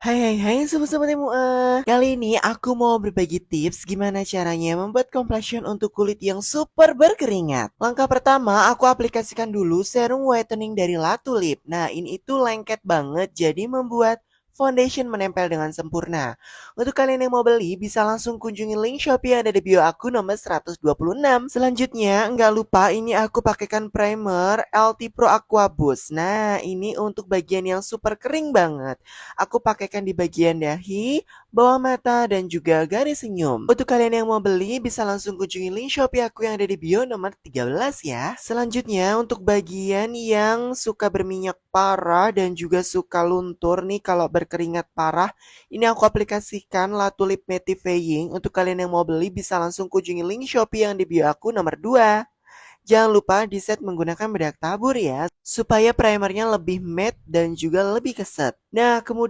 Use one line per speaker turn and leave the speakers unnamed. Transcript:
Hai sobat-sobat MUA. Kali ini aku mau berbagi tips gimana caranya membuat complexion untuk kulit yang super berkeringat. Langkah pertama, aku aplikasikan dulu serum whitening dari La Tulip. Nah, ini itu lengket banget jadi membuat foundation menempel dengan sempurna. Untuk kalian yang mau beli, bisa langsung kunjungi link Shopee yang ada di bio aku nomor 126. Selanjutnya, nggak lupa ini aku pakaikan primer LT Pro Aqua Boost. Nah, ini untuk bagian yang super kering banget. Aku pakaikan di bagian dahi, bawah mata, dan juga garis senyum. Untuk kalian yang mau beli, bisa langsung kunjungi link Shopee aku yang ada di bio nomor 13 ya. Selanjutnya, untuk bagian yang suka berminyak parah dan juga suka luntur nih kalau berkeringat parah, ini aku aplikasikan La Tulip Mattifying. Untuk kalian yang mau beli, bisa langsung kunjungi link Shopee yang di bio aku nomor 2. Jangan lupa di set menggunakan bedak tabur ya, supaya primernya lebih matte dan juga lebih keset. Nah, kemudian